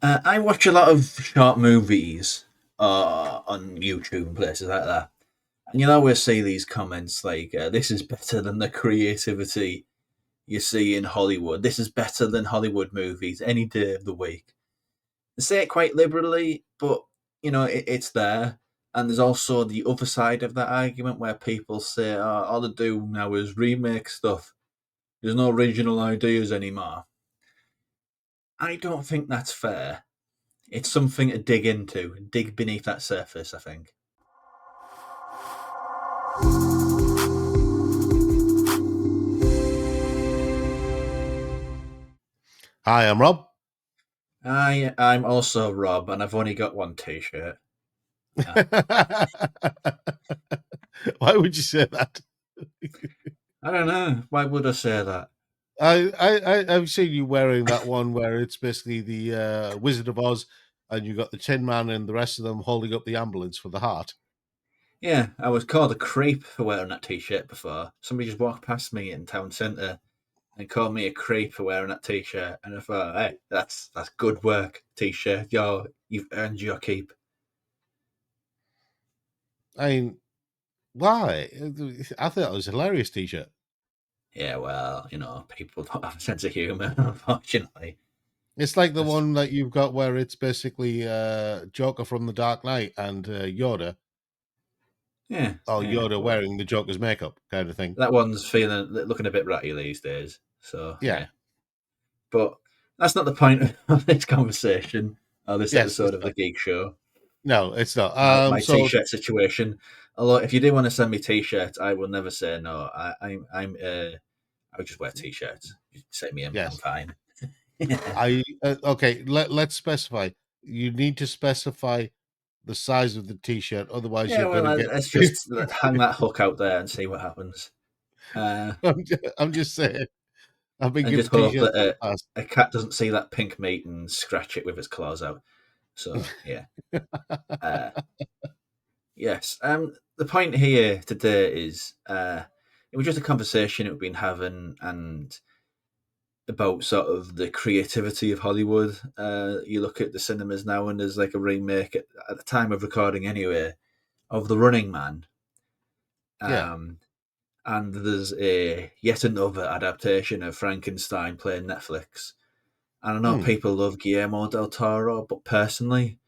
I watch a lot of short movies on YouTube and places like that. And you'll always see these comments like, this is better than the creativity you see in Hollywood. This is better than Hollywood movies any day of the week. They say it quite liberally, but, it's there. And there's also the other side of that argument where people say, oh, all they do now is remake stuff. There's no original ideas anymore. I don't think that's fair. It's something to dig into, dig beneath that surface, I think. Hi, I'm Rob. I'm also Rob, and I've only got one T-shirt. Yeah. Why would you say that? I don't know. Why would I say that? I've seen you wearing that one where it's basically the Wizard of Oz, and you got the Tin Man and the rest of them holding up the ambulance for the heart. Yeah, I was called a creep for wearing that T-shirt before. Somebody just walked past me in town centre and called me a creep for wearing that T-shirt, and I thought, hey, that's good work, T-shirt. You've earned your keep. I mean, why? I thought it was a hilarious T-shirt. Yeah, well, people don't have a sense of humour, unfortunately. It's like the That's one that you've got where it's basically Joker from the Dark Knight and Yoda, yeah, or yeah. Yoda Well, wearing the Joker's makeup kind of thing. that one's looking a bit ratty these days. So Yeah. yeah, but that's not the point of this conversation or this Yes, episode it's of the not. Geek Show. No, it's not. My So t-shirt situation. Although, if you do want to send me t-shirts, I will never say no. I would just wear t-shirts. You say me, I'm yes, fine. Yeah, okay. Let's specify. You need to specify the size of the T-shirt, otherwise you're going well, to get. let's just hang that hook out there and see what happens, I'm just saying. I've been and given just hope T-shirts that in the past. a cat doesn't see that pink meat and scratch it with its claws out. So yeah. Uh, Yes. The point here today is it was just a conversation that we've been having and about sort of the creativity of Hollywood. You look at the cinemas now, and there's like a remake at the time of recording, anyway, of The Running Man. Yeah. Um, and there's a yet another adaptation of Frankenstein playing Netflix. And I know Hmm. people love Guillermo del Toro, but personally,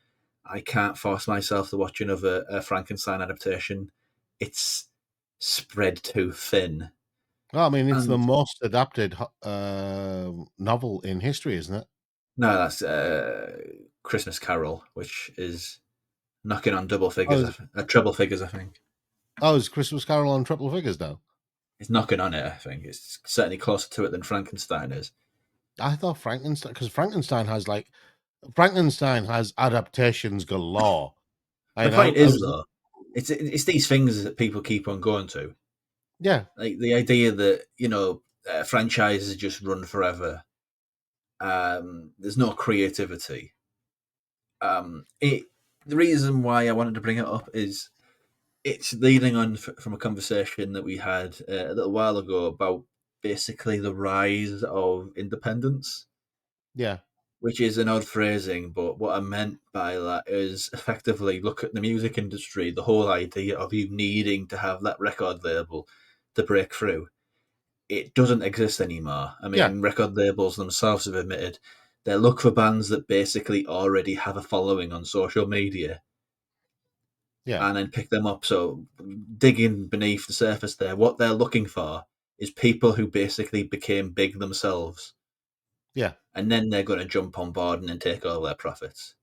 I can't force myself to watch another Frankenstein adaptation. It's spread too thin. Well, I mean, it's the And most adapted novel in history, isn't it? no, that's Christmas Carol, which is knocking on double Oh, figures, treble figures, I think. is Christmas Carol on triple figures now? It's knocking on it, I think. It's certainly closer to it than Frankenstein is. I thought Frankenstein, because Frankenstein has adaptations galore. The And point I is, was, though, it's these things that people keep on going to. yeah, Like the idea that, franchises just run forever. There's no creativity. The reason why I wanted to bring it up is it's leading on from a conversation that we had a little while ago about basically the rise of independence, yeah, which is an odd phrasing, but what I meant by that is effectively look at the music industry, the whole idea of you needing to have that record label to break through. It doesn't exist anymore. I yeah, mean, record labels themselves have admitted they look for bands that basically already have a following on social media yeah, and then pick them up. So, digging beneath the surface there, what they're looking for is people who basically became big themselves, yeah, and then they're going to jump on board and then take all their profits.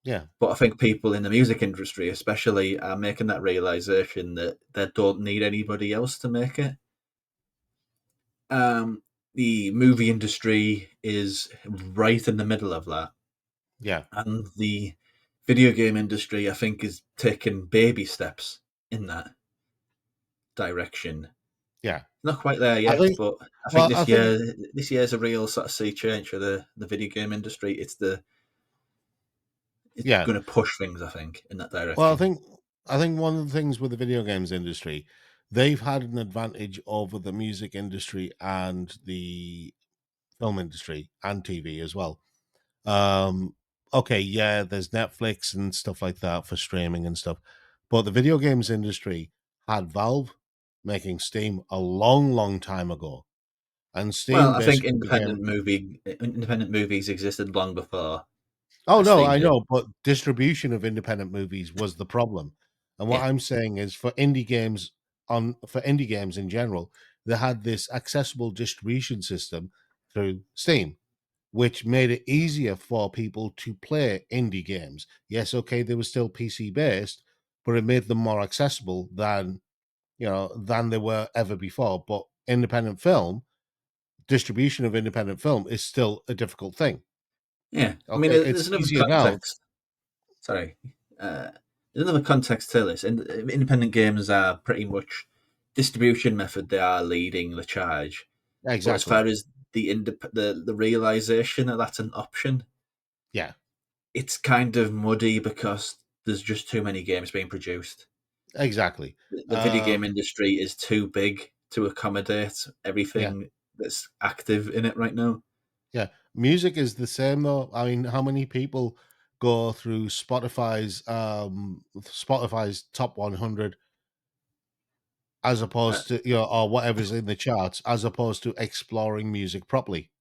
yeah, But I think people in the music industry, especially, are making that realization that they don't need anybody else to make it. Um, the movie industry is right in the middle of that, yeah, and the video game industry, I think, is taking baby steps in that direction. yeah. Not quite there I yet, think, but I think well, I think, this year's a real sort of sea change for the video game industry. It's yeah. going to push things, I think, in that Well, direction. I think one of the things with the video games industry, they've had an advantage over the music industry and the film industry and TV as well. Um, okay, yeah, there's Netflix and stuff like that for streaming and stuff, but the video games industry had Valve making Steam a long, long time ago, and Well, Steam I think basically became. independent movies existed long before Oh no, Steam I did. know, but distribution of independent movies was the problem. And what Yeah, I'm saying is for indie games in general, they had this accessible distribution system through Steam, which made it easier for people to play indie games. Yes, okay, they were still PC based, but it made them more accessible than they were ever before. But independent film, distribution of independent film is still a difficult thing. yeah. I mean, Okay, there's it's another easier now. context. Sorry, there's another context to this. Independent games are pretty much distribution method. They are leading the charge, but as Exactly. far as the realization that that's an option, Yeah, it's kind of muddy because there's just too many games being produced. exactly. The video game Um, industry is too big to accommodate yeah, everything that's active in it right now. yeah. Music is the same though. I mean, how many people go through Spotify's top 100 as Uh, opposed to or whatever's in the charts as opposed to exploring music properly?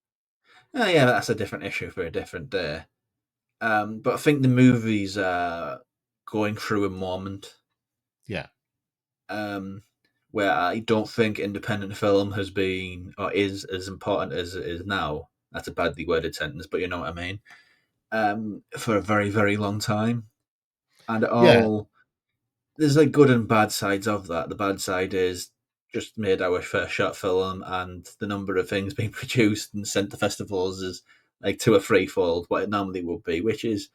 yeah, that's a different issue for a different day. But I think the movies are going through a moment Yeah, um, where I don't think independent film has been or is as important as it is now. That's a badly worded sentence, but you know what I mean. For a very, very long time, and yeah, all there's like good and bad sides of that. The bad side is just made our first short film, and the number of things being produced and sent to festivals is like two or threefold what it normally would be, which is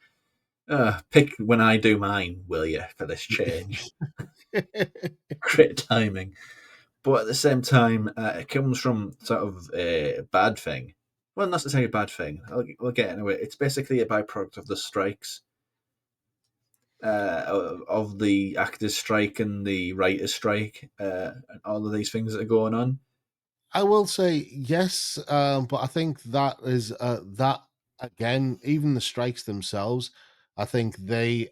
pick when I do mine, will you, for this change? Great timing. But at the same time, it comes from sort of a bad thing. Well, not necessarily a bad thing. We'll get into it. It's basically a byproduct of the strikes, of the actors' strike and the writers' strike, and all of these things that are going on. I will say yes, but I think that again, even the strikes themselves, I think they're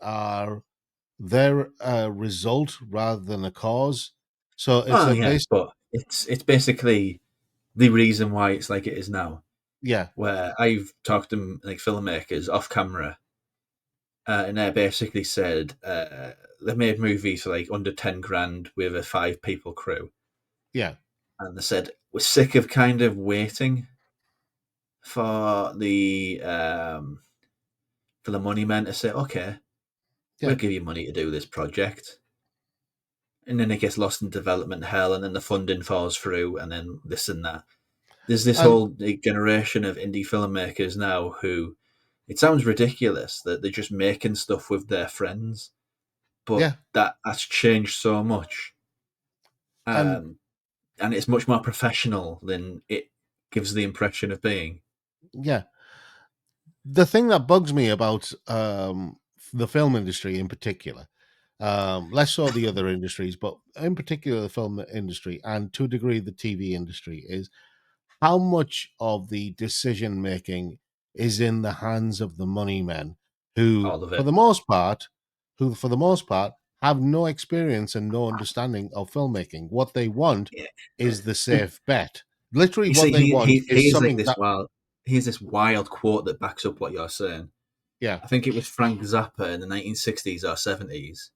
a result rather than a cause. So it's Oh a yeah, base. but it's basically the reason why it's like it is now. Yeah, Where I've talked to like filmmakers off camera, and they basically said they made movies for like under 10 grand with a 5 people crew, yeah, and they said we're sick of kind of waiting for the money men to say okay, we'll yeah. give you money to do this project, and then it gets lost in development hell, and then the funding falls through, and then this and that. There's this And whole like, generation of indie filmmakers now who it sounds ridiculous that they're just making stuff with their friends, but yeah, that's changed so much, and um, and it's much more professional than it gives the impression of being. yeah. The thing that bugs me about the film industry in particular, less so the other industries, but in particular the film industry and to a degree the TV industry, is how much of the decision making is in the hands of the money men who, All of for it. the most part, have no experience and no understanding of filmmaking. What they want Yeah. is the safe bet. Literally, You what see, they want he is is like something this that, wild. Here's this wild quote that backs up what you're saying. yeah, I think it was Frank Zappa in the 1960s or 70s.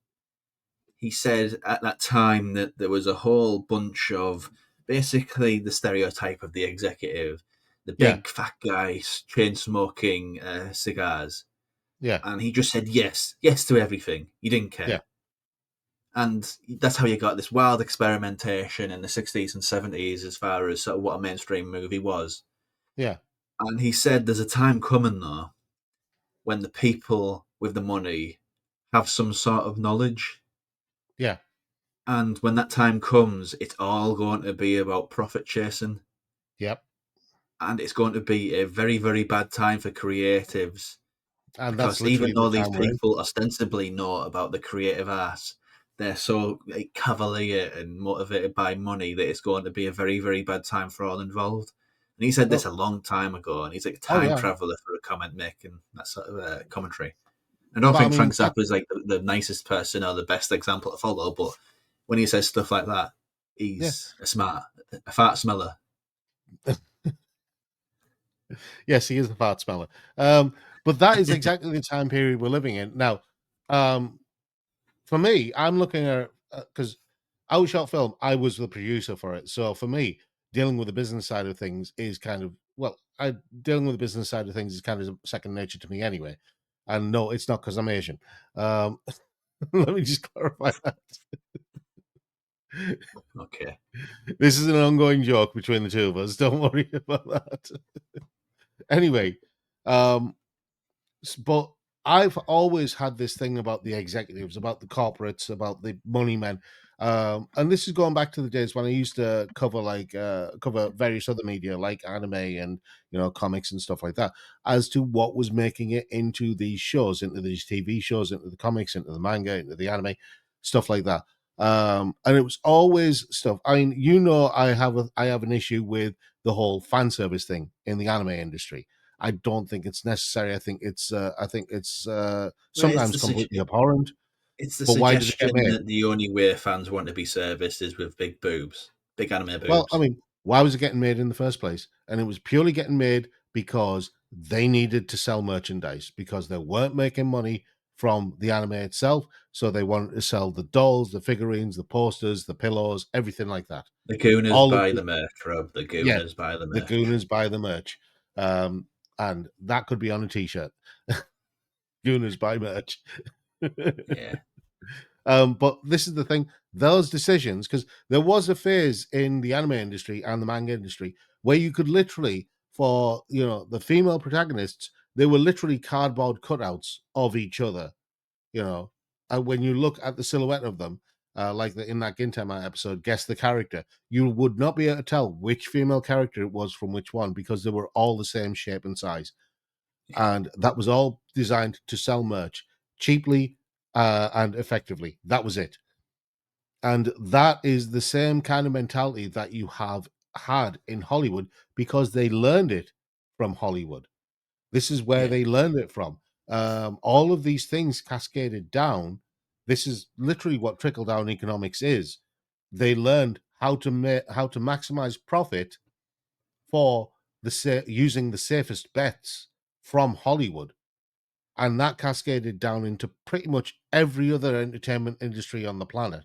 He said at that time that there was a whole bunch of basically the stereotype of the executive, the yeah, big fat guy chain smoking cigars, yeah, and he just said yes, yes to everything. He didn't yeah, care, and that's how you got this wild experimentation in the 60s and 70s as far as sort of what a mainstream movie was. yeah, And he said there's a time coming though when the people with the money have some sort of knowledge. yeah, And when that time comes, it's all going to be about profit chasing. yep. And it's going to be a very, very bad time for creatives And that's because even literally the though these time we're in. people ostensibly know about the creative arts, they're so like, cavalier and motivated by money that it's going to be a very, very bad time for all involved. And he said this Well, a long time ago, and he's like a oh time yeah, traveler for a comment making that sort of commentary. I don't but I think mean Frank Zappa's like the nicest person or the best example to follow, but when he says stuff like that, yeah, he's a fart smeller. yes, he is the fart smeller. Um, but that is exactly the time period we're living in now. Um, for me, I'm looking at because our short film, I was the producer for it. So for me, dealing with the business side of things is kind of I dealing with the business side of things is kind of second nature to me anyway. And no, it's not because I'm Asian. Um, let me just clarify that. Okay. This is an ongoing joke between the two of us. Don't worry about that. Anyway, um, but I've always had this thing about the executives, about the corporates, about the money men. And this is going back to the days when I used to cover cover various other media like anime and comics and stuff like that, as to what was making it into these shows, into these TV shows, into the comics, into the manga, into the anime, stuff like that. And it was always stuff. I mean, I have an issue with the whole fan service thing in the anime industry. I don't think it's necessary. I think it's Well, it's sometimes completely abhorrent. it's the But why did it get suggestion made? that the only way fans want to be serviced is with big boobs, big anime Well, I boobs. mean, why was it getting made in the first place? And it was purely getting made because they needed to sell merchandise because they weren't making money from the anime itself. So they wanted to sell the dolls, the figurines, the posters, the pillows, everything like that. The Gooners All of buy the the merch, Rob. The Yeah, Gooners buy the the merch. Gooners buy the merch. Um, and that could be on a t-shirt. Gooners buy merch. Yeah, But this is the thing: those decisions, because there was a phase in the anime industry and the manga industry where you could literally, for the female protagonists, they were literally cardboard cutouts of each other. You know, and when you look at the silhouette of them, in that Gintama episode, guess the character, you would not be able to tell which female character it was from which one because they were all the same shape and size, yeah, and that was all designed to sell merch cheaply and effectively. That was it. And that is the same kind of mentality that you have had in Hollywood because they learned it from Hollywood. This is where yeah, they learned it from. All of these things cascaded down. This is literally what trickle down economics is. They learned how to maximize profit for using the safest bets from Hollywood, and that cascaded down into pretty much every other entertainment industry on the planet.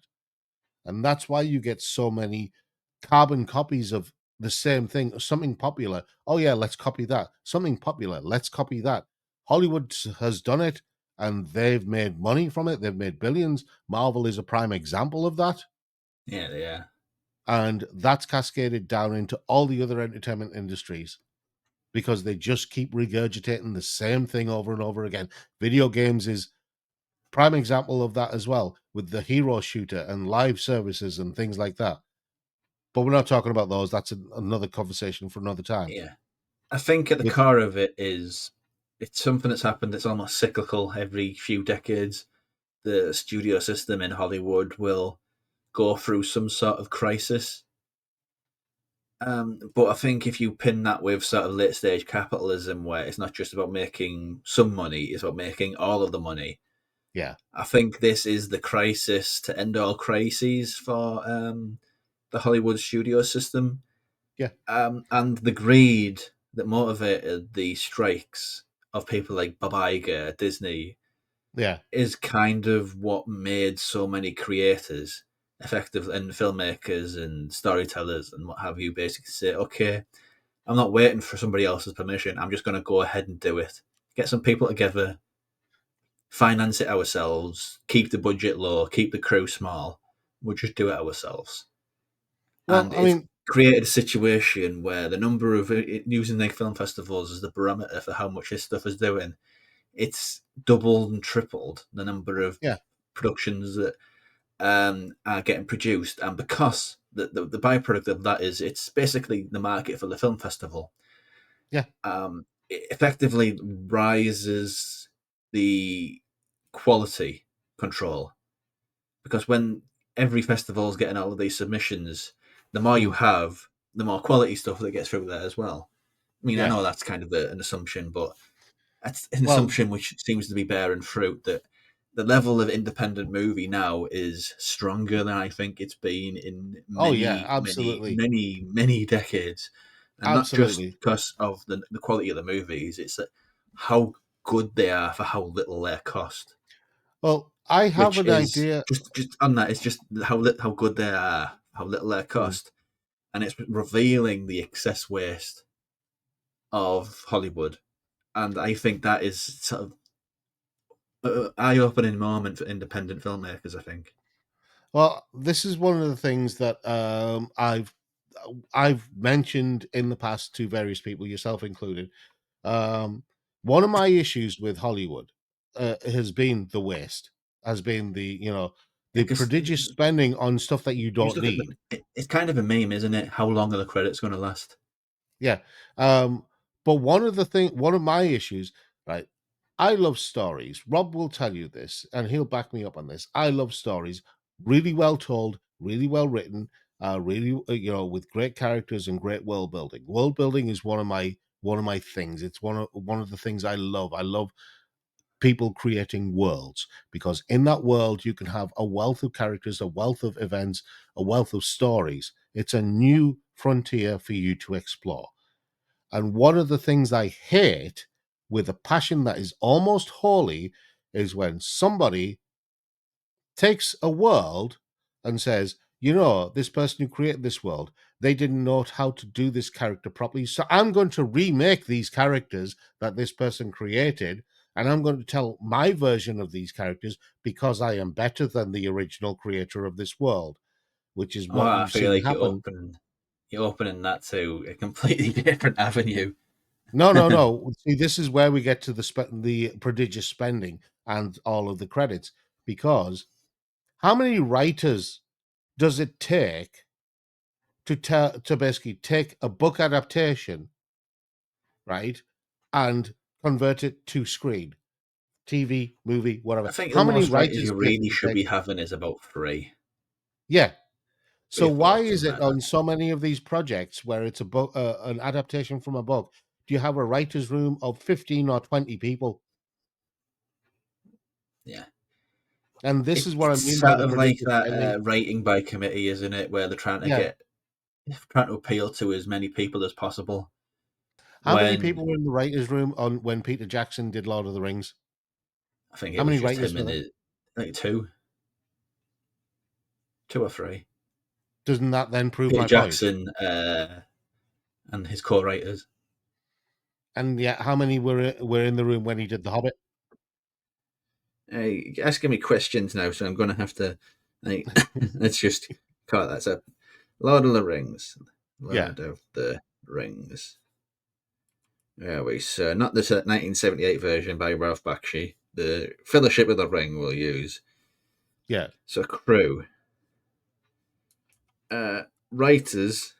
And that's why you get so many carbon copies of the same thing, something popular. Oh yeah, let's copy that. Something popular, let's copy that. Hollywood has done it and they've made money from it. They've made billions. Marvel is a prime example of that. yeah, yeah, And that's cascaded down into all the other entertainment industries because they just keep regurgitating the same thing over and over again. Video games is prime example of that as well, with the hero shooter and live services and things like that. But we're not talking about those. That's another conversation for another time. yeah. I think at the With core of it is it's something that's happened that's almost cyclical every few decades. The studio system in Hollywood will go through some sort of crisis. But I think if you pin that with sort of late stage capitalism, where it's not just about making some money, it's about making all of the money. yeah, I think this is the crisis to end all crises for the Hollywood studio system, yeah, and the greed that motivated the strikes of people like Bob Iger at Disney yeah. is kind of what made so many creators effective and filmmakers and storytellers and what have you basically say, okay, I'm not waiting for somebody else's permission. I'm just going to go ahead and do it. Get some people together, finance it ourselves, keep the budget low, keep the crew small. We'll just do it ourselves. Well, And I it's mean, created a situation where the number of using the film festivals as the barometer for how much this stuff is doing, it's doubled and tripled the number of yeah, productions that are getting produced. And because the byproduct of that is it's basically the market for the film festival, yeah, it effectively rises the quality control because when every festival is getting all of these submissions, the more you mm, have, the more quality stuff that gets through there as well. I mean, I Yeah. know that's kind of an assumption, but that's an Well, assumption which seems to be bearing fruit. That the level of independent movie now is stronger than I think it's been in oh yeah, many, many, absolutely. many, many decades, and not just Absolutely. because of the quality of the movies. It's that how good they are for how little they cost. Well, I have Which an is idea. just on that. It's just how good they are, how little they Mm. cost, and it's revealing the excess waste of Hollywood. And I think that is sort of eye-opening moment for independent filmmakers. I think. Well, this is one of the things that I've mentioned in the past to various people, yourself included. Um, One of my issues with Hollywood has been the waste, has been the Because prodigious spending on stuff that you you just don't look at need. it's kind of a meme, isn't it? How long are the credits going to last? Yeah. But one of my issues, right? I love stories. Rob will tell you this, and he'll back me up on this. I love stories, really well told, really well written, really with great characters and great world building. World building is one of my things. It's one of the things I love. I love people creating worlds because in that world you can have a wealth of characters, a wealth of events, a wealth of stories. It's a new frontier for you to explore. And one of the things I hate with a passion that is almost holy is when somebody takes a world and says, this person who created this world, they didn't know how to do this character properly. So I'm going to remake these characters that this person created, and I'm going to tell my version of these characters because I am better than the original creator of this world, which is Oh, what I you've feel seen like happen. you're opening that to a completely different avenue. No, no, no. See, this is where we get to the prodigious spending and all of the credits, because how many writers does it take to basically take a book adaptation, right, and convert it to screen, TV, movie, whatever? I think the How many most writers writers you really basically should take? be having is about Yeah. three So or why four, is something it like that. on so many of these projects where it's a book, an adaptation from a book? Do you have a writers' room of 15 or 20 people? Yeah. And this is what I It's mean by sort the of like prodigious that spending. writing by committee, isn't it? Where they're Yeah. trying to appeal to as many people as possible. How many When people were in the writers' room on when Peter Jackson did Lord of the Rings? I think How it was many just writers him were and there? like two or three. Doesn't that then prove Peter my point? Jackson and his co-writers. And yet, how many were in the room when he did The Hobbit? Hey, you're asking me questions now, so I'm going to have to. Like, let's just cut that up. Lord of the Rings. Yeah, Lord of the Rings. There we so not the 1978 version by Ralph Bakshi. The Fellowship of the Ring we'll use. yeah, So crew, writers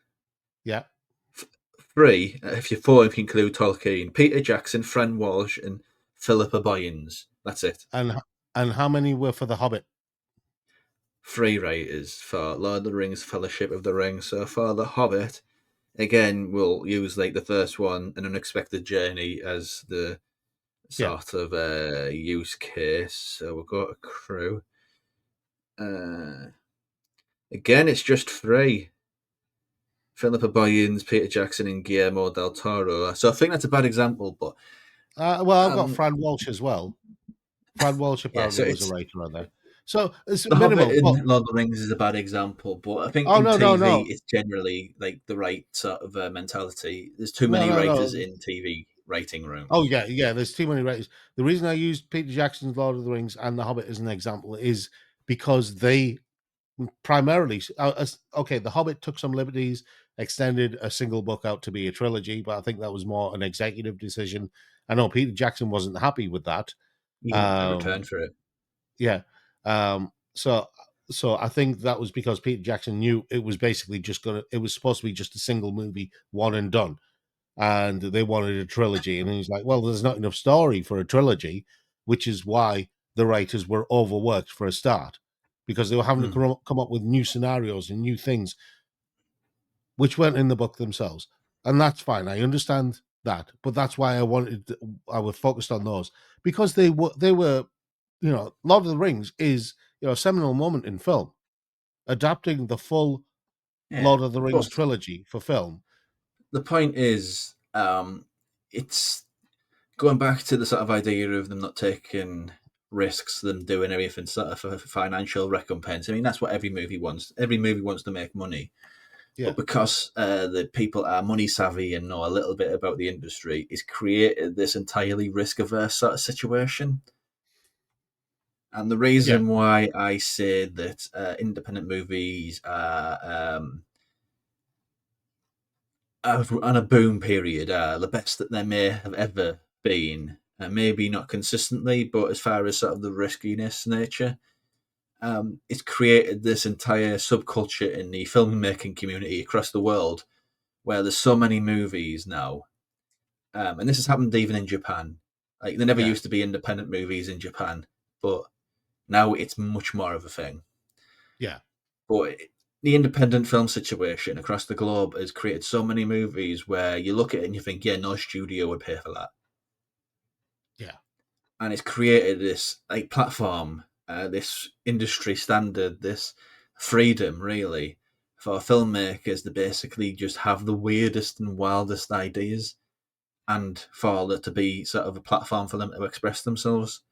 yeah. three. If you four, if you include Tolkien, Peter Jackson, Fran Walsh, and Philippa Boyens. That's it. And how many were for The Hobbit? Three writers for Lord of the Rings, Fellowship of the Ring. So for The Hobbit, again, we'll use like the first one, An Unexpected Journey, as the Yeah, sort of use case. So we'll go to crew. Uh, Again, it's just three. Philippa Boyens, Peter Jackson, and Guillermo del Toro. So I think that's a bad example, but well, I've got um, Fran Walsh as well. Fran Walsh yeah. So apparently was a it's writer on there, so it's The Hobbit minimal. But and Lord of the Rings is a bad example, but I think oh in no, no, TV no, it's generally like the right sort of mentality. There's too no, many no, writers no. in TV writing Oh rooms. yeah, yeah. There's too many writers. The reason I used Peter Jackson's Lord of the Rings and The Hobbit as an example is because they primarily okay, The Hobbit took some liberties, extended a single book out to be a trilogy, but I think that was more an executive decision. I know Peter Jackson wasn't happy with that. You want a return um for it. yeah. So I think that was because Peter Jackson knew it was basically it was supposed to be just a single movie, one and done, and they wanted a trilogy, and he's like, well, there's not enough story for a trilogy, which is why the writers were overworked for a start, because they were having to Mm. come up with new scenarios and new things. which weren't in the book themselves, and that's fine. I understand that, but that's why I was focused on those because they were Lord of the Rings is a seminal moment in film, adapting the full Yeah, Lord of the Rings but trilogy for film. the point is, it's going back to the sort of idea of them not taking risks, them doing everything sort of for financial recompense. I mean, that's what every movie wants. Every movie wants to make money, Yeah, but because the people are money savvy and know a little bit about the industry, it's created this entirely risk averse sort of situation. And the yeah, reason why I say that independent movies are on a boom period are the best that they may have ever been. Maybe not consistently, but as far as sort of the riskiness nature, it's created this entire subculture in the filmmaking community across the world where there's so many movies now. And this has happened even in Japan. Like, there never yeah, used to be independent movies in Japan, but now it's much more of a thing. yeah, But the independent film situation across the globe has created so many movies where you look at it and you think, yeah, no studio would pay for that. yeah. And it's created this like platform, this industry standard, this freedom, really, for filmmakers to basically just have the weirdest and wildest ideas, and for there to be sort of a platform for them to express themselves.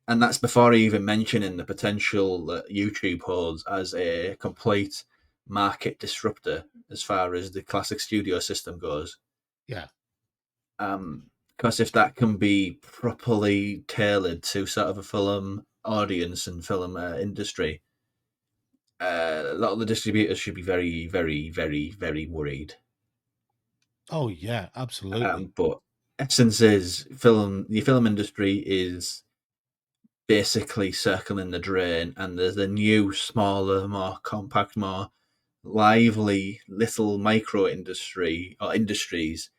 And that's before even mentioning the potential that YouTube holds as a complete market disruptor as far as the classic studio system goes. Yeah. Because if that can be properly tailored to sort of a film audience and film industry, a lot of the distributors should be very, very, very, very worried. Oh yeah, absolutely. But essence is the film industry is basically circling the drain, and there's a new, smaller, more compact, more lively little micro industry or industries.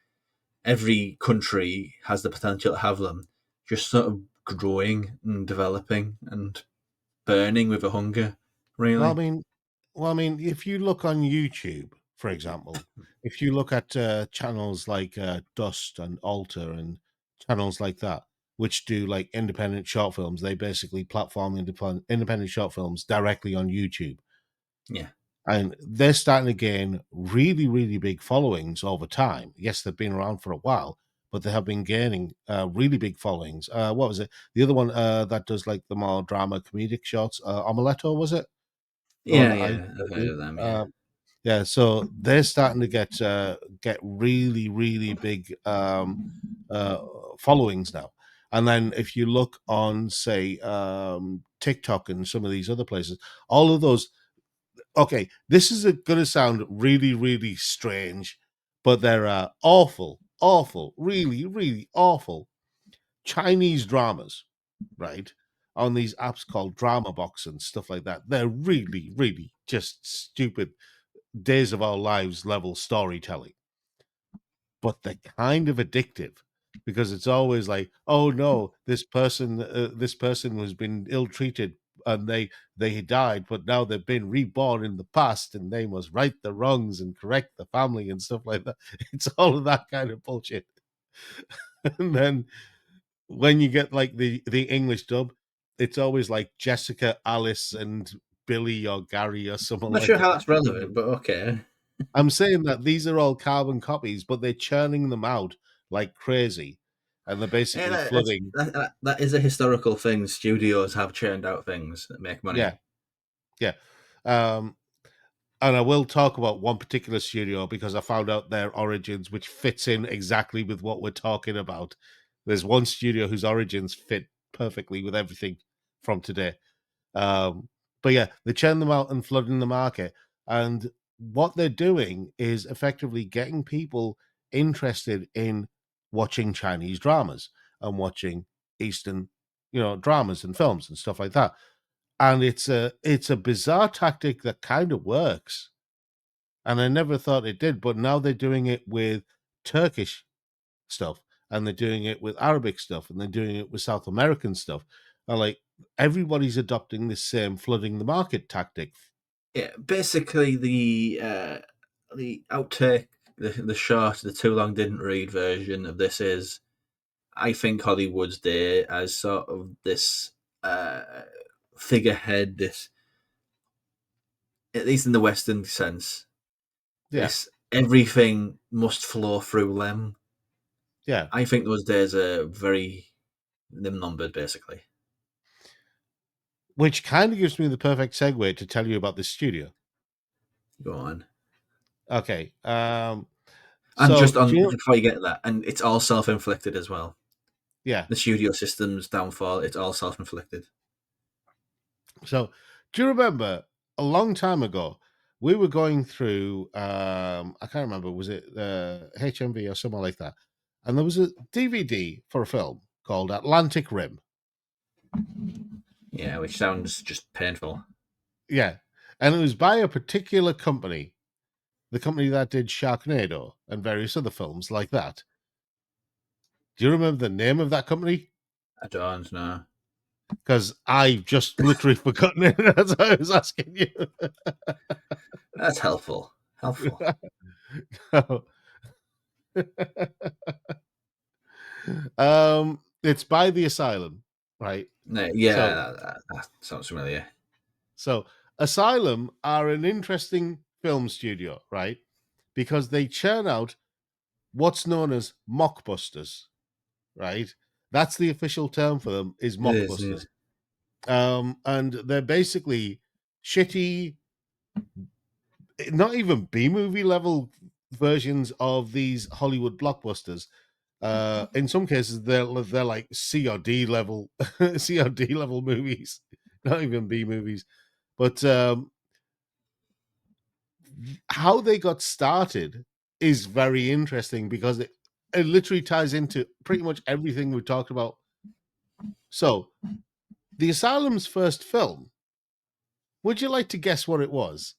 Every country has the potential to have them, just sort of growing and developing and burning with a hunger, Well, I really. mean, if you look on YouTube, for example, if you look at channels like Dust and Alter and channels like that, which do like independent short films, they basically platform independent short films directly on YouTube. Yeah. And they're starting to gain really, really big followings over time. Yes, they've been around for a while, but they have been gaining really big followings. What was it? The other one that does like the more drama comedic shots, Omeletto, was it? On Yeah, yeah, I've heard ITV. of them, yeah. Yeah, so they're starting to get really, really big uh, followings now. And then if you look on, say, TikTok and some of these other places, all of those. Okay, this is going to sound really, really strange, but there are awful, awful, really, really awful Chinese dramas, right? On these apps called Drama Box and stuff like that. They're really, really just stupid Days of Our Lives level storytelling, but they're kind of addictive because it's always like, oh no, this person has been ill treated and they died, but now they've been reborn in the past and they must right the wrongs and correct the family and stuff like that. It's all of that kind of bullshit. And then when you get like the English dub, it's always like Jessica, Alice, and Billy or Gary or I'm someone not like sure that. how that's relevant, but okay. I'm saying that these are all carbon copies, but they're churning them out like crazy, and they're Yeah, basically flooding. that is a historical thing. Studios have churned out things that make Yeah, money. yeah. Um, and I will talk about one particular studio because I found out their origins, which fits in exactly with what we're talking about. There's one studio whose origins fit perfectly with everything from today. Um, but yeah, they churn them out and flooding the market. And what they're doing is effectively getting people interested in watching Chinese dramas and watching Eastern, dramas and films and stuff like that. And it's a bizarre tactic that kind of works. And I never thought it did, but now they're doing it with Turkish stuff and they're doing it with Arabic stuff and they're doing it with South American stuff. And like everybody's adopting this same flooding the market tactic. Yeah, basically the outtake, the short, the too long didn't read version of this is, I think Hollywood's day as sort of this uh, figurehead, this, at least in the Western sense, Yeah, this everything must flow through them. yeah. I think those days are very them numbered, basically. Which kind of gives me the perfect segue to tell you about this studio. Go on. Okay. And So just do on you, before you get to that, and it's all self inflicted as well. yeah. The studio system's downfall, it's all self inflicted. So do you remember a long time ago we were going through I can't remember, was it HMV or something like that. And there was a DVD for a film called Atlantic Rim. Yeah, which sounds just painful. Yeah. And it was by a particular company, the company that did Sharknado and various other films like that. Do you remember the name of that company? I don't know. Because I just literally forgotten it. That's why I was asking you. That's helpful. Helpful. It's by the Asylum, right? Yeah, So, that sounds familiar. so Asylum are an interesting film studio, right? Because they churn out what's known as mockbusters, right? That's the official term for them is It is, yeah. mockbusters. And they're basically shitty, not even B movie level versions of these Hollywood blockbusters. In some cases, they're like C or D level, C or D level movies, not even B movies. But how they got started is very interesting because it literally ties into pretty much everything we talked about. So, the Asylum's first film. Would you like to guess what it was?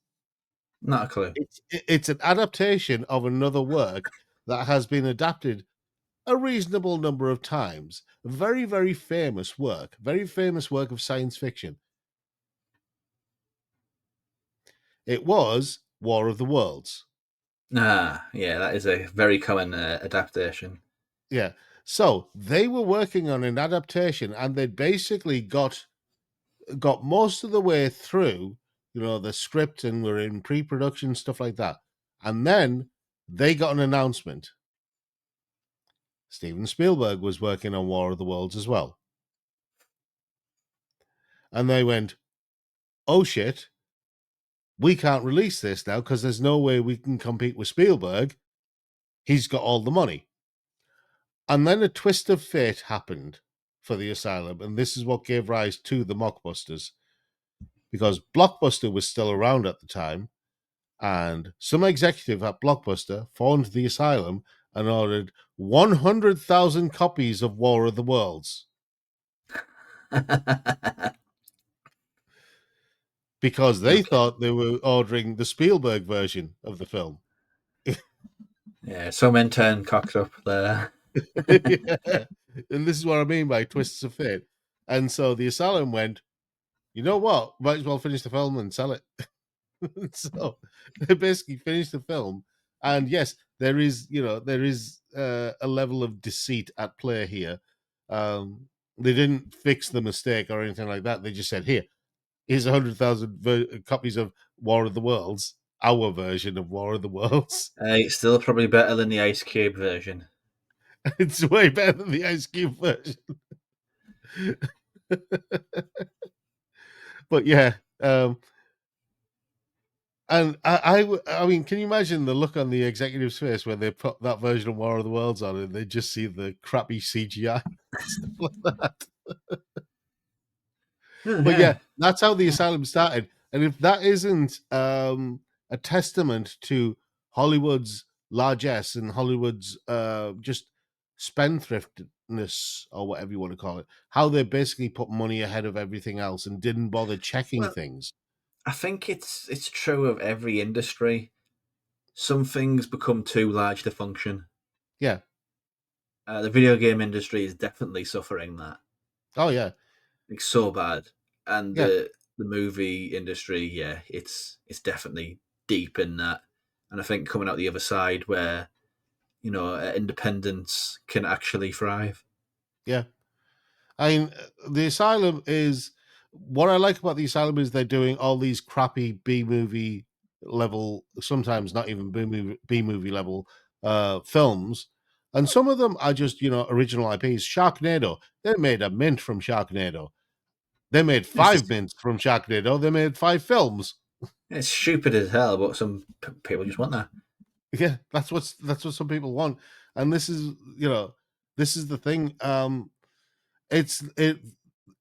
Not a clue. It's an adaptation of another work that has been adapted a reasonable number of times. Very, very famous work of science fiction. It was War of the Worlds. Ah, yeah, that is a very common adaptation. Yeah. So they were working on an adaptation and they'd basically got most of the way through, the script and were in pre-production, stuff like that. And then they got an announcement. Steven Spielberg was working on War of the Worlds as well. And they went, oh shit, we can't release this now because there's no way we can compete with Spielberg. He's got all the money. And then a twist of fate happened for the Asylum, and this is what gave rise to the Mockbusters, because Blockbuster was still around at the time, and some executive at Blockbuster phoned the Asylum and ordered 100,000 copies of War of the Worlds because they Okay. thought they were ordering the Spielberg version of the film. Yeah, some intern cocked up there. Yeah. And this is what I mean by twists of fate. And so the Asylum went, you know what? Might as well finish the film and sell it. So they basically finished the film. And yes, there is a level of deceit at play here. They didn't fix the mistake or anything like that. They just said, here's 100,000 copies of War of the Worlds, our version of War of the Worlds. It's still probably better than the Ice Cube version. It's way better than the Ice Cube version. But yeah, and I mean, can you imagine the look on the executive's face when they put that version of War of the Worlds on and they just see the crappy CGI stuff like that? Oh, But yeah, yeah. that's how the Asylum started. And if that isn't a testament to Hollywood's largesse and Hollywood's just spendthriftness or whatever you want to call it, how they basically put money ahead of everything else and didn't bother checking Well, things. I think it's true of every industry. Some things become too large to function. Yeah. The video game industry is definitely suffering that. Oh yeah. Like so bad. And Yeah. the movie industry, yeah, it's definitely deep in that. and I think coming out the other side where independence can actually thrive. Yeah. I mean, the Asylum is what I like about the Asylum is they're doing all these crappy B movie level, sometimes not even B movie level films, and some of them are just original IPs. Sharknado, they made a mint from Sharknado. They made It's five just mints from Sharknado. They made five films. it's stupid as hell, but some people just want that. Yeah, that's what some people want, and this is the thing. It's it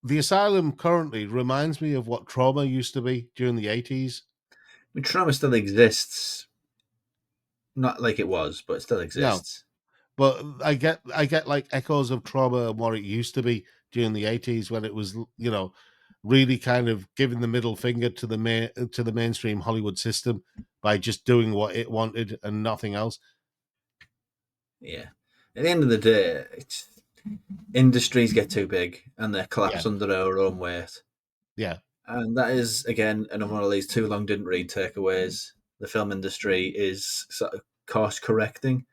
The Asylum currently reminds me of what Trauma used to be during the 80s. I mean, trauma still exists, not like it was, but it still No, exists. but I get like echoes of Trauma and what it used to be during the 80s when it was, really kind of giving the middle finger to the mainstream Hollywood system by just doing what it wanted and nothing else. Yeah. At the end of the day, industries get too big and they Yeah, collapse under their own weight. yeah, And that is, again, another one of these too long didn't read takeaways. The film industry is sort of course correcting,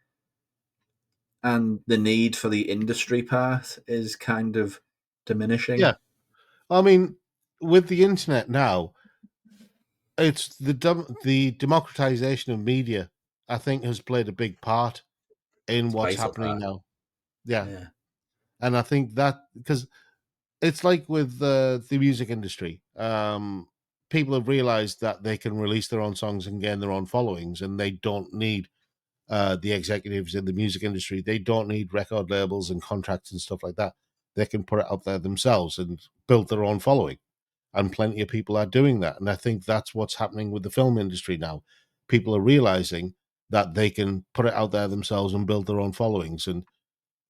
and the need for the industry part is kind of yeah. diminishing. I mean, with the internet now, it's the democratization of media. I think has played a big part in It's what's vital happening part. now. Yeah, Yeah. and I think that because it's like with the music industry, people have realized that they can release their own songs and gain their own followings, and they don't need the executives in the music industry. They don't need record labels and contracts and stuff like that. They can put it out there themselves and build their own following. And plenty of people are doing that. And I think that's what's happening with the film industry now. People are realizing that they can put it out there themselves and build their own followings. And,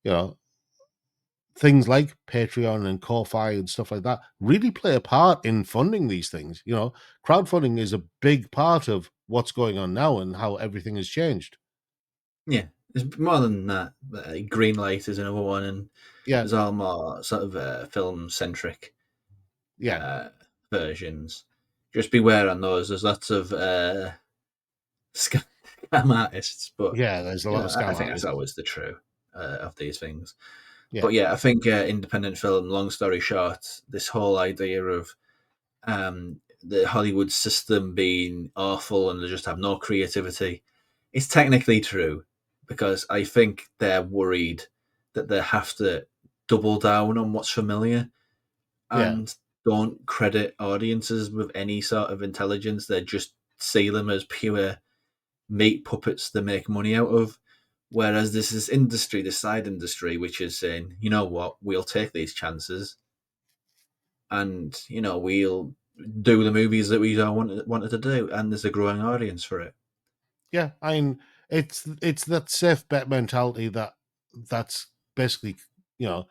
you know, things like Patreon and Ko-fi and stuff like that really play a part in funding these things. Crowdfunding is a big part of what's going on now and how everything has changed. Yeah. There's more than that. Greenlight is another one, and Yeah, there's all more sort of film centric yeah, uh, versions. Just beware on those. There's lots of scam artists, but yeah. There's a lot of I scam think that's artists. always the true of these things. Yeah, But yeah, I think independent film. Long story short, this whole idea of the Hollywood system being awful and they just have no creativity, it's technically true because I think they're worried that they have to double down on what's familiar yeah, and don't credit audiences with any sort of intelligence. They just see them as pure meat puppets they make money out of. Whereas this industry, this side industry, which is saying, you know what, we'll take these chances and we'll do the movies that we wanted to do, and there's a growing audience for it. yeah. I mean, it's that safe bet mentality that's basically you know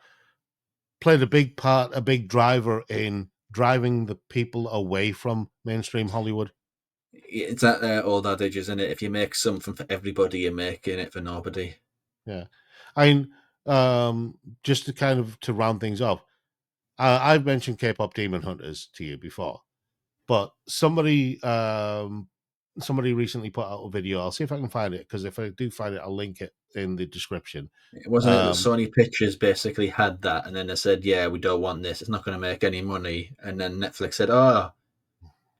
played a big part, a big driver in driving the people away from mainstream Hollywood. It's that old adage, isn't it? If you make something for everybody, you're making it for nobody. Yeah, I mean, just to kind of to round things off, I've mentioned K-pop Demon Hunters to you before, but somebody recently put out a video. I'll see if I can find it because if I do find it, I'll link it in the description. It wasn't it that Um, Sony Pictures basically had that, and then they said, "Yeah, we don't want this. It's not going to make any money." And then Netflix said, "Oh,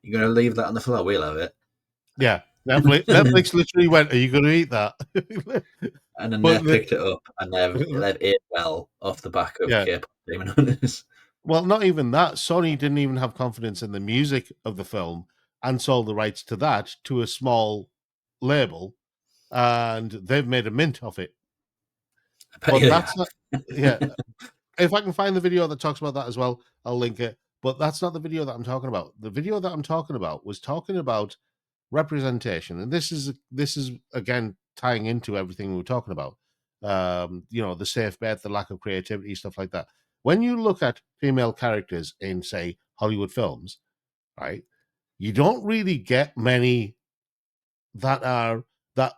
you're going to leave that on the floor? We'll have it." yeah, Netflix literally went, "Are you going to eat that?" And then they but picked it up, and they've ate well off the back of yeah, K-pop Demon Hunters. well, not even that. Sony didn't even have confidence in the music of the film and sold the rights to that to a small label, and they've made a mint of it. I bet But you they that's have. not, yeah. If I can find the video that talks about that as well, I'll link it. But that's not the video that I'm talking about. The video that I'm talking about was talking about representation, and this is again tying into everything we were talking about. The safe bet, the lack of creativity, stuff like that. When you look at female characters in, say, Hollywood films, right, you don't really get many that are that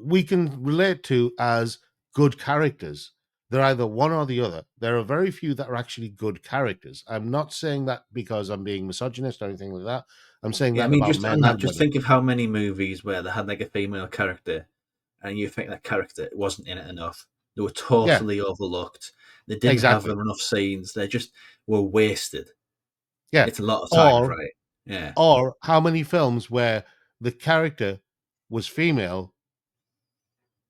we can relate to as good characters. They're either one or the other. There are very few that are actually good characters. I'm not saying that because I'm being misogynist or anything like that. I'm saying Yeah, I that mean, about just men on that, and just women. think of how many movies where they had like a female character, and you think that character wasn't in it enough. They were Yeah, totally overlooked. They didn't have exactly. enough scenes. They just were wasted. Yeah. It's a lot of times, Or right? Yeah, how many films where the character was female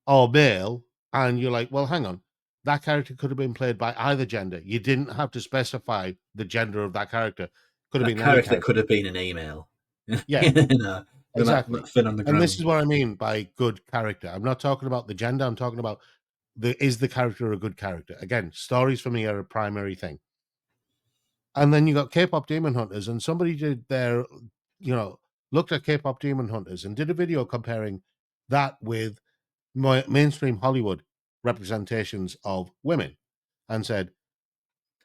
or male, and you're like, well, hang on, that character could have been played by either gender. You didn't have to specify the gender of that character. Could have that been any character character. could have been an email. Yeah, You know, with exactly. that fin on the And this ground. is what I mean by good character. I'm not talking about the gender. I'm talking about the character a good character? Again, stories for me are a primary thing. And then you got K-pop Demon Hunters, and somebody did their, looked at K-pop Demon Hunters and did a video comparing that with mainstream Hollywood representations of women, and said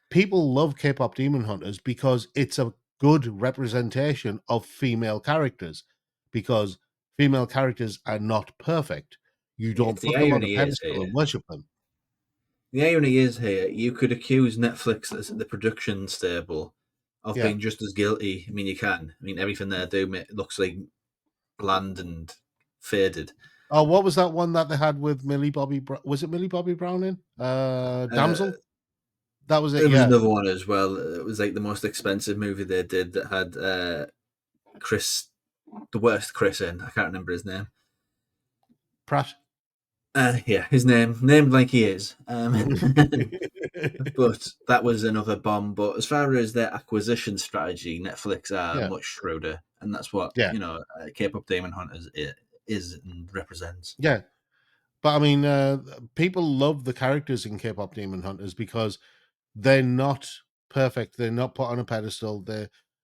people love K-pop Demon Hunters because it's a good representation of female characters, because female characters are not perfect. You Yeah, don't the put them on a irony is pedestal and here. worship them. The irony is here. You could accuse Netflix, as the production stable, of Yeah. being just as guilty. I mean, you can. I mean, everything they do looks like bland and faded. Oh, what was that one that they had with Millie Bobby? Was it Millie Bobby Brown in Uh, Damsel? That was it. there was Yeah, another one as well. It was like the most expensive movie they did that had Chris, the worst Chris in. I can't remember his name. Pratt. Yeah, his name, named like he is. But that was another bomb. But as far as their acquisition strategy, Netflix are Yeah, much shrewder, and that's what yeah, K-pop Demon Hunters is and represents. yeah. But I mean, people love the characters in K-pop Demon Hunters because they're not perfect. They're not put on a pedestal.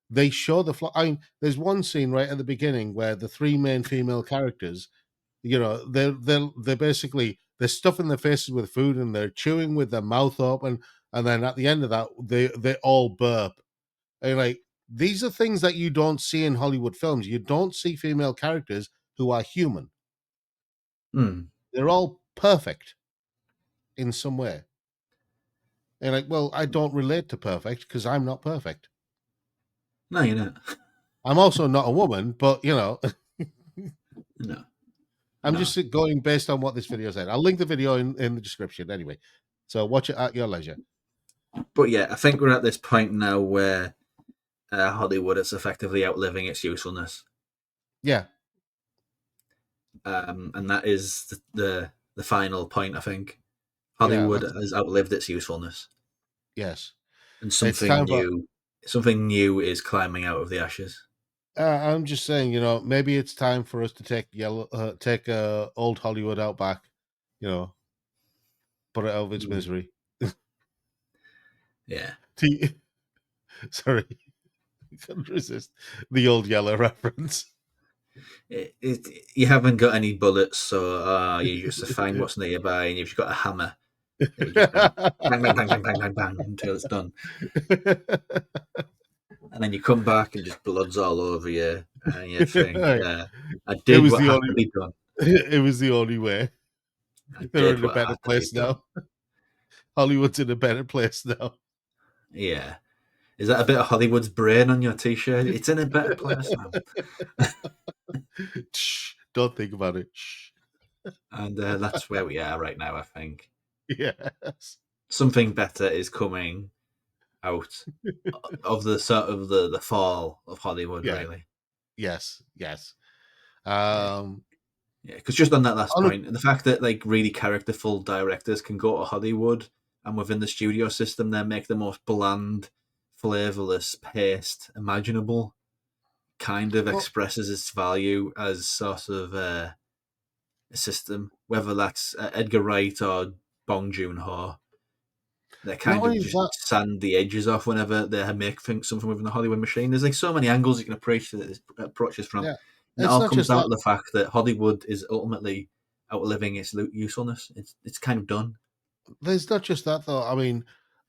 They show the flaw. I mean, there's one scene right at the beginning where the three main female characters, they're basically they're stuffing their faces with food and they're chewing with their mouth open, and then at the end of that, they all burp. And like, these are things that you don't see in Hollywood films. You don't see female characters who are human. Hmm. They're all perfect in some way. And like, well, I don't relate to perfect because I'm not perfect. No, you're not. I'm also not a woman, but No, I'm no. just going based on what this video said. I'll link the video in the description anyway. So watch it at your leisure. But yeah, I think we're at this point now where Hollywood is effectively outliving its usefulness, Yeah, and that is the final point. I think yeah, Hollywood that's has outlived its usefulness, yes. and It's time for something new is climbing out of the ashes. I'm just saying, maybe it's time for us to take old Hollywood out back, you know, put it out of its Mm. misery. Yeah, Sorry, I couldn't resist the old yellow reference. you haven't got any bullets, so you just find what's nearby, and if you've got a hammer, you just bang, bang, bang, bang, bang, bang, bang, bang until it's done, and then you come back and just blood's all over you, and you think, I It did was what the had only. to be done. It was the only way. I They're did in a what better had to be place done. now. Hollywood's in a better place now. Yeah. Is that a bit of Hollywood's brain on your t-shirt? It's in a better place now. Shh, don't think about it. Shh. And that's where we are right now, I think. Yes. Something better is coming out of the sort of the fall of Hollywood, Yeah. really. Yes. Yes. Yeah. Um. Yeah, because just on that last On a, point, the fact that like really characterful directors can go to Hollywood and within the studio system, they make the most bland, flavorless paste imaginable, kind of well, expresses its value as sort of a system, whether that's Edgar Wright or Bong Joon Ho. They not kind of only just that. sand the edges off whenever they make something within the Hollywood machine. There's like so many angles you can approach this from, Yeah. and it It's all not comes just down to that. the fact that Hollywood is ultimately outliving its usefulness. It's kind of done. There's not just that though. I mean,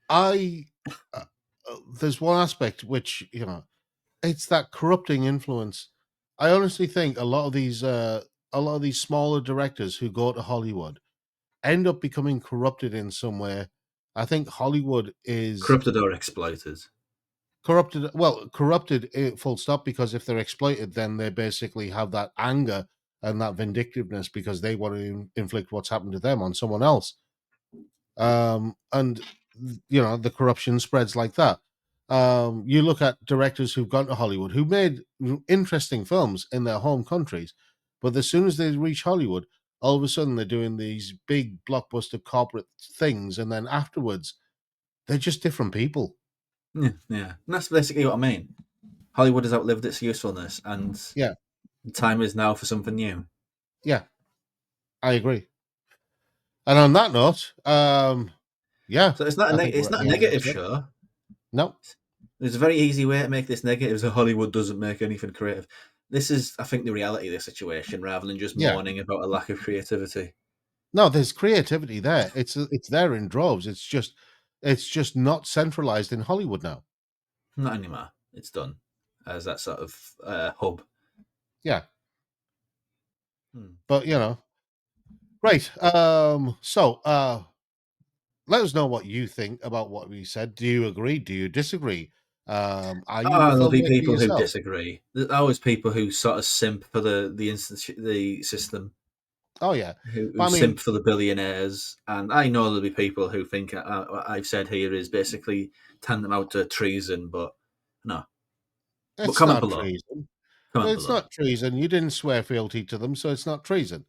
I there's one aspect which it's that corrupting influence. I honestly think a lot of these smaller directors who go to Hollywood end up becoming corrupted in some way. I think Hollywood is Corrupted or exploited. corrupted. Well, corrupted, full stop. Because if they're exploited, then they basically have that anger and that vindictiveness because they want to inflict what's happened to them on someone else. And the corruption spreads like that. You look at directors who've gone to Hollywood who made interesting films in their home countries, but as soon as they reach Hollywood, all of a sudden they're doing these big blockbuster corporate things, and then afterwards they're just different people. Yeah, yeah. And that's basically what I mean. Hollywood has outlived its usefulness, and Yeah, the time is now for something new. yeah, I agree. And on that note, yeah, So it's not I think we're it's at not a the end of the negative episode. show. No, There's a very easy way to make this negative. So Hollywood doesn't make anything creative. This is, I think, the reality of the situation, rather than just yeah, mourning about a lack of creativity. no, there's creativity there. It's there in droves. It's just not centralized in Hollywood now. Not anymore. It's done as that sort of hub. Yeah, Hmm. but right. So let us know what you think about what we said. Do you agree? Do you disagree? Are you a There'll be filmmaker people who yourself? disagree. There's always people who sort of simp for the system, Oh yeah, but who I mean, simp for the billionaires, and I know there'll be people who think what I've said here is basically tantamount to treason, but no. But it's comment not below. treason. Comment It's below. not treason. You didn't swear fealty to them, so it's not treason.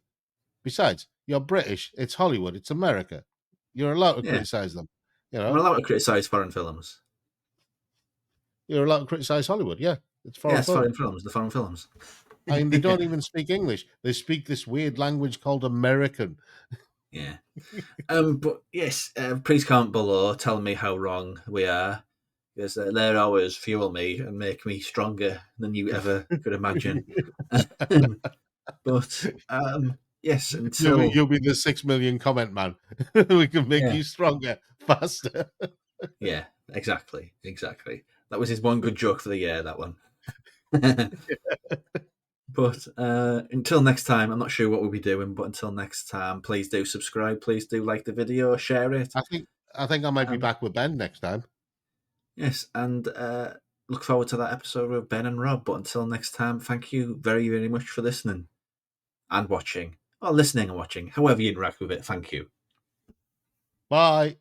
Besides, you're British. It's Hollywood. It's America. You're allowed to Yeah, criticize them. You I'm know, allowed to criticise foreign films. you're allowed to criticize Hollywood. Yeah, it's foreign Yes, film. foreign films. The foreign films. I mean, they Yeah, don't even speak English. They speak this weird language called American. yeah. But yes, please comment below. Tell me how wrong we are, because they always fuel me and make me stronger than you ever could imagine. But yes, You'll be, until you'll be the 6 million comment man. We can make yeah, you stronger, faster. yeah, exactly, exactly. That was his one good joke for the year. That one. But until next time, I'm not sure what we'll be doing. But until next time, please do subscribe. Please do like the video, share it. I think I might be Um, back with Ben next time. yes, and look forward to that episode with Ben and Rob. But until next time, thank you very, very much for listening and watching, or listening and watching, however you interact with it. Thank you. Bye.